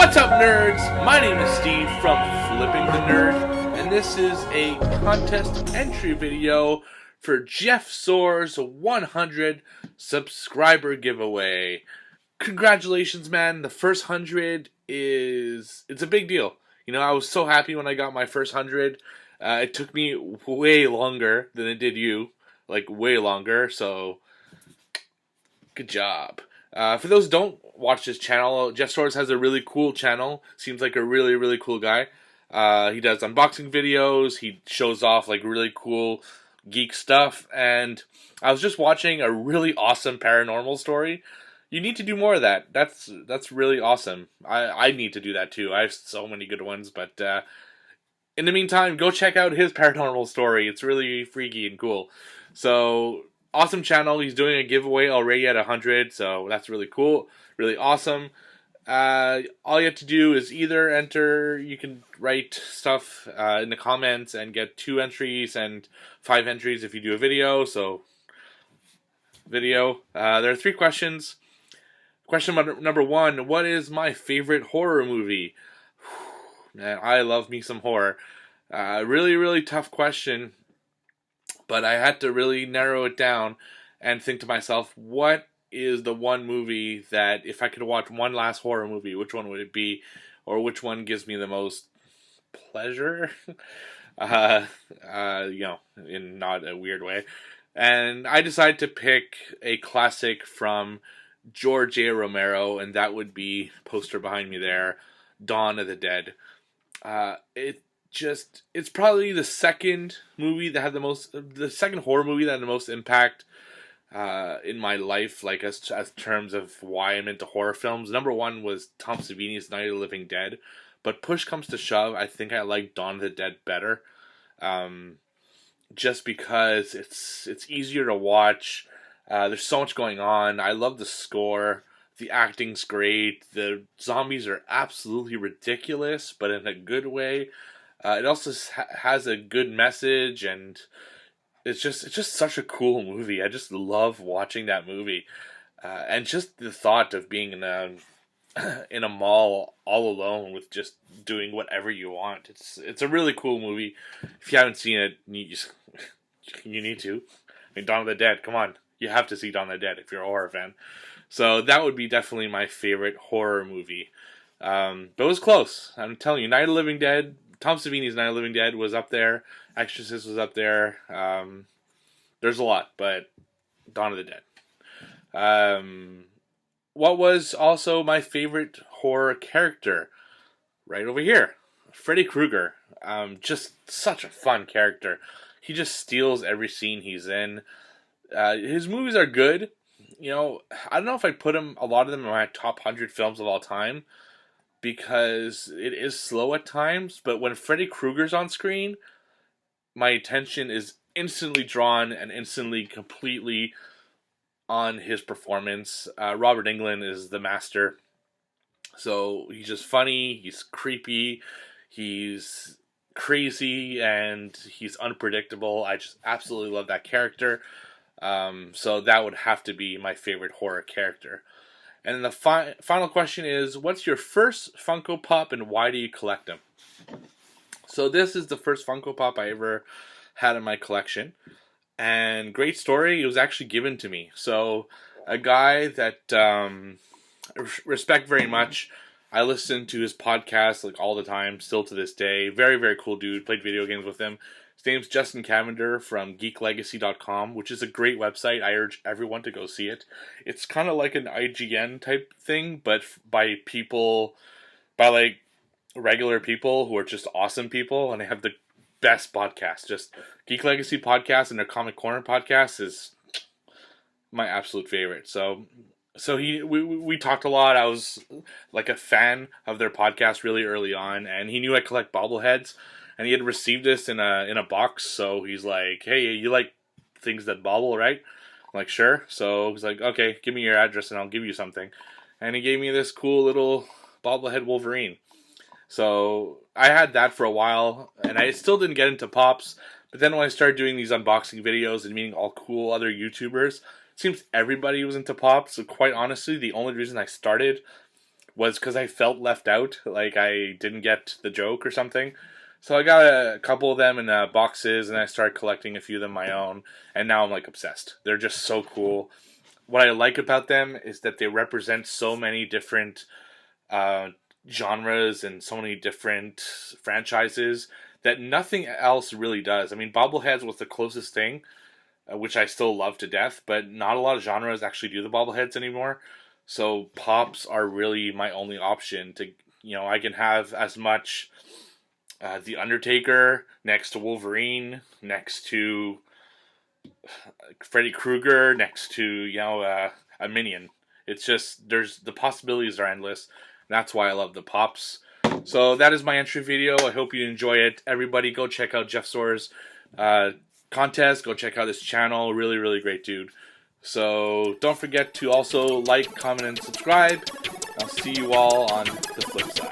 What's up, nerds? My name is Steve from Flipping the Nerd, and this is a contest entry video for Jeff Soares' 100 subscriber giveaway. Congratulations, man. The first 100 it's a big deal. You know, I was so happy when I got my first 100. It took me way longer than it did you. Like, way longer, so good job. For those who don't watch this channel, Jeff Soares has a really cool channel. Seems like a really, really cool guy. He does unboxing videos. He shows off like really cool geek stuff. And I was just watching a really awesome paranormal story. You need to do more of that. That's really awesome. I need to do that too. I have so many good ones. But in the meantime, go check out his paranormal story. It's really freaky and cool. So awesome channel. He's doing a giveaway already at 100, so that's really cool, really awesome. All you have to do is either enter, you can write stuff in the comments and get 2 entries and 5 entries if you do a video. So video, there are 3 questions. Question number 1, what is my favorite horror movie? Man, I love me some horror. Really, really tough question. But I had to really narrow it down and think to myself, what is the one movie that if I could watch one last horror movie, which one would it be? Or which one gives me the most pleasure? You know, in not a weird way. And I decided to pick a classic from George A. Romero, and that would be, poster behind me there, Dawn of the Dead. It's probably the second movie that had the second horror movie that had the most impact in my life, like as terms of why I'm into horror films. Number 1 was Tom Savini's Night of the Living Dead, but push comes to shove, I think I like Dawn of the Dead better, just because it's easier to watch. There's so much going on. I love the score. The acting's great. The zombies are absolutely ridiculous, but in a good way. It also has a good message, and it's just such a cool movie. I just love watching that movie, and just the thought of being in a mall all alone with just doing whatever you want. It's a really cool movie. If you haven't seen it, you need to. I mean, Dawn of the Dead. Come on, you have to see Dawn of the Dead if you're a horror fan. So that would be definitely my favorite horror movie. But it was close. I'm telling you, Night of the Living Dead. Tom Savini's Night of the Living Dead was up there. Exorcist was up there. There's a lot, but Dawn of the Dead. What was also my favorite horror character? Right over here. Freddy Krueger. Just such a fun character. He just steals every scene he's in. His movies are good. You know, I don't know if I'd put a lot of them in my top 100 films of all time, because it is slow at times, but when Freddy Krueger's on screen, my attention is instantly drawn and instantly completely on his performance. Robert Englund is the master. So he's just funny, he's creepy, he's crazy, and he's unpredictable. I just absolutely love that character. So that would have to be my favorite horror character. And the final question is, what's your first Funko Pop and why do you collect them? So this is the first Funko Pop I ever had in my collection. And great story, it was actually given to me. So a guy that respect very much. I listen to his podcast like all the time, still to this day. Very, very cool dude. Played video games with him. His name's Justin Cavender from geeklegacy.com, which is a great website. I urge everyone to go see it. It's kind of like an IGN type thing, but by like regular people who are just awesome people, and they have the best podcast. Just Geek Legacy podcast and their Comic Corner podcast is my absolute favorite. So we talked a lot. I was like a fan of their podcast really early on, and he knew I collect bobbleheads. And he had received this in a box, so he's like, "Hey, you like things that bobble, right?" I'm like, "Sure." So he's like, "Okay, give me your address and I'll give you something." And he gave me this cool little bobblehead Wolverine. So I had that for a while, and I still didn't get into Pops. But then when I started doing these unboxing videos and meeting all cool other YouTubers, it seems everybody was into Pops. So quite honestly, the only reason I started was because I felt left out, like I didn't get the joke or something. So I got a couple of them in boxes, and I started collecting a few of them my own, and now I'm like obsessed. They're just so cool. What I like about them is that they represent so many different uh, genres and so many different franchises that nothing else really does. I mean, bobbleheads was the closest thing, which I still love to death, but not a lot of genres actually do the bobbleheads anymore. So pops are really my only option to, I can have as much The Undertaker next to Wolverine, next to Freddy Krueger, next to, a Minion. It's just, the possibilities are endless. That's why I love the pops. So that is my entry video. I hope you enjoy it. Everybody go check out Jeff Soares' contest. Go check out his channel. Really, really great dude. So don't forget to also like, comment, and subscribe. I'll see you all on the flip side.